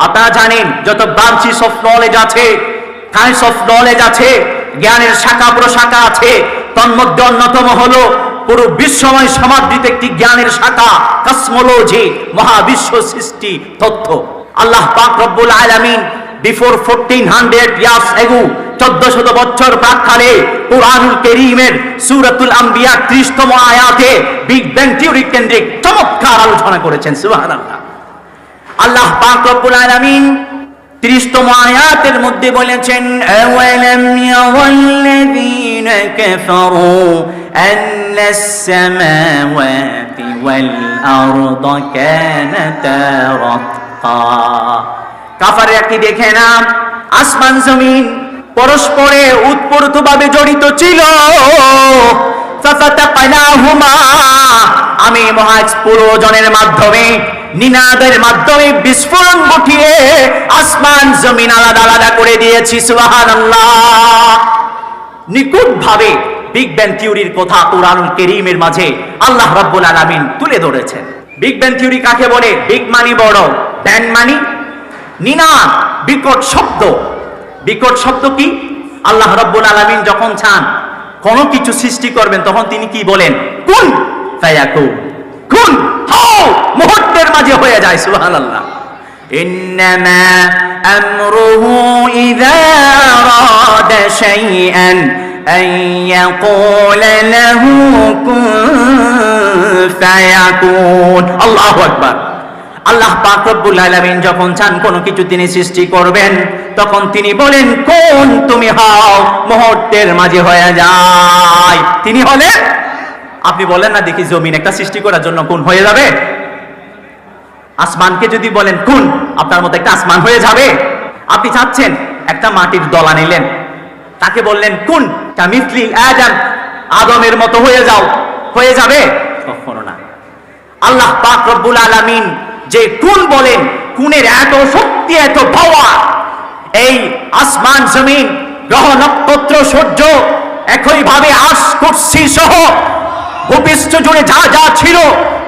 আপনারা জানেন যত ব্রাঞ্চেস অফ নলেজ আছে, কাইন্ডস অফ নলেজ আছে, জ্ঞানের শাখা প্রশাখা আছে, তন্মধ্যে অন্যতম হলো পুরো বিশ্বময় সমাদৃত একটি জ্ঞানের শাখা কসমোলজি, মহাবিশ্ব সৃষ্টি তত্ত্ব। আল্লাহ পাক রব্বুল আলামিন বিফোর 1400 ইয়ার্স এগো, 1400 বছর প্রাক্কালে কুরআনুল কারীমের সূরাতুল আম্বিয়া 30তম আয়াতে বিগ ব্যাং থিওরি কেন্দ্রিক চমৎকার আলোচনা করেছেন। সুবহানাল্লাহ। আল্লাহ পাক রব্বুল আলামিন 30তম আয়াতের মধ্যে বলেছেন, আওয়ালাম ইয়াওয়াল্লাযীনা কাফারু আন্নাস সামাওয়াতি ওয়াল আরদা কানাতা রাতকা। কাফাররা কি দেখে না আসমান জমিন পরস্পরে উৎপোতভাবে জড়িত ছিল। ফাফাতাকনাহুমা, আমি মহা এক্সপ্লোজনের মাধ্যমে, নিনাদের মাধ্যমে বিস্ফোরণ ঘটিয়ে আসমান জমিন আলাদা আলাদা করে দিয়েছি। সুবহানাল্লাহ। নিখুঁত ভাবে বিগ ব্যাং থিওরির কথা কুরআনুল কারীমের মাঝে আল্লাহ রাব্বুল আলামিন তুলে ধরেছেন। বিগ ব্যাং থিওরি কাকে বলে? বিগ মানি বড়, ব্যাং মানি নিনাদ, বিকট শব্দ। বিকট শব্দ কি? আল্লাহ রাব্বুল আলামিন যখন চান কোনো কিছু সৃষ্টি করবেন তখন তিনি কি বলেন? কুন ফায়াকুন, কুন হও, মুহূর্তের মাঝে হয়ে যায়। সুবহানাল্লাহ। ইন্নামা আমরুহু ইযা আরাদা শাইআন আন ইয়াকুলা লাহু কুন ফায়াকুন। আল্লাহু আকবার। আল্লাহ পাক রব্বুল আলামিন যখন চান কোনো কিছু তিনি সৃষ্টি করবেন তখন তিনি বলেন কোন, তুমি হও, মুহূর্তের মাঝে হয়ে যায়। তিনি হলেন। আপনি বলেন না দেখি জমিন একটা সৃষ্টি করার জন্য কোন হয়ে যাবে? আসমানকে যদি বলেন কোন, আপনার মতো একটা আসমান হয়ে যাবে? আপনি চাচ্ছেন একটা মাটির দলা নিলেন, তাকে বললেন কোন কামিসলি আদম, আদমের মতো হয়ে যাও, হয়ে যাবে? কখনো না। আল্লাহ পাক রব্বুল আলামিন যে কুন বলেন, কুনের এত শক্তি, এত পাওয়ার, এই আসমান জমিন গ্রহ নক্ষত্র সূর্য একইভাবে আশ কুরসি সহ ভূপৃষ্ঠ জুড়ে যা যা ছিল,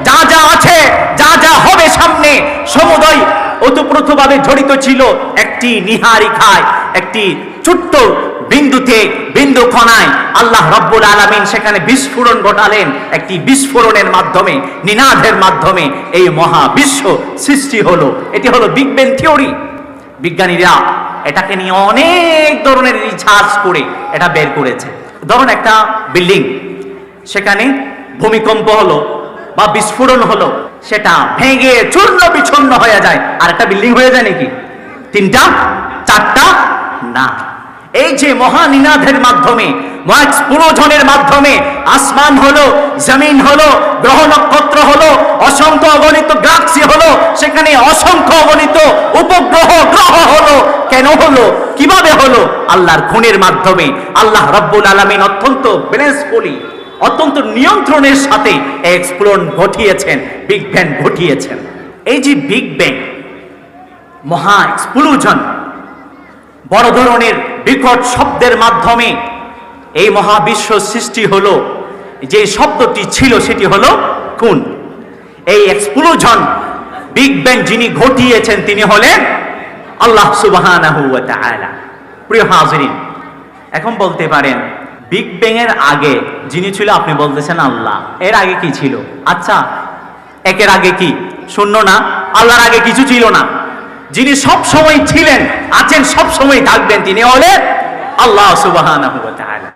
যা যা আছে, যা যা হবে সামনে, সমুদয় ওতপ্রোতভাবে জড়িত ছিল একটি নিহারিকায়, একটি ছোট্ট বিন্দুতে, বিন্দু কণায় আল্লাহ রাব্বুল আলামিন সেখানে বিস্ফোরণ ঘটালেন। একটি বিস্ফোরণের মাধ্যমে, নিনাদের মাধ্যমে এই মহাবিশ্ব সৃষ্টি হলো। এটি হলো বিগ ব্যাং থিওরি। বিজ্ঞানীরা এটাকে নিয়ে অনেক ধরনের রিসার্চ করে এটা বের করেছে। ধরুন একটা বিল্ডিং, সেখানে ভূমিকম্প হলো বা বিস্ফোরণ হলো, সেটা ভেঙে চূর্ণ বিচ্ছন্ন হয়ে যায়। আর একটা বিল্ডিং হয়ে যায় নাকি? তিনটা, চারটা? না। এই যে মহানিনাদের মাধ্যমে, মহা এক্সপ্লোজনের মাধ্যমে আসমান হলো, জমিন হলো, গ্রহ নক্ষত্র হলো, অসংখ্য অগণিত গ্যালাক্সি হলো, সেখানে অসংখ্য অগণিত উপগ্রহ গ্রহ হলো। কেন হলো? কিভাবে হলো? আল্লাহর খুনের মাধ্যমে। আল্লাহ রাব্বুল আলামিন অত্যন্ত ব্যালেন্সফুলি, অত্যন্ত নিয়ন্ত্রণের সাথে এক্সপ্লোজন ঘটিয়েছেন, বিগ ব্যাং ঘটিয়েছেন। এই যে বিগ ব্যাং, মহা এক্সপ্লোজন, বড় ধরনের বিকট শব্দের মাধ্যমে এই মহাবিশ্ব সৃষ্টি হলো। যে শব্দটি ছিল সেটি হলো কুন। এই এক্সপ্লোজন, বিগ ব্যাং যিনি ঘটিয়েছেন তিনি হলেন আল্লাহ সুবহানাহু ওয়া তাআলা। প্রিয় হাজিরিন, এখন বলতে পারেন বিগ ব্যাং এর আগে যিনি ছিল, আপনি বলতেছেন আল্লাহ, এর আগে কি ছিল? আচ্ছা, একের আগে কি? শূন্য না? আল্লাহর আগে কিছু ছিল না। যিনি সব সময় ছিলেন, আছেন, সব সময় থাকবেন, তিনি হলেন আল্লাহ সুবহানাহু ওয়া তাআলা।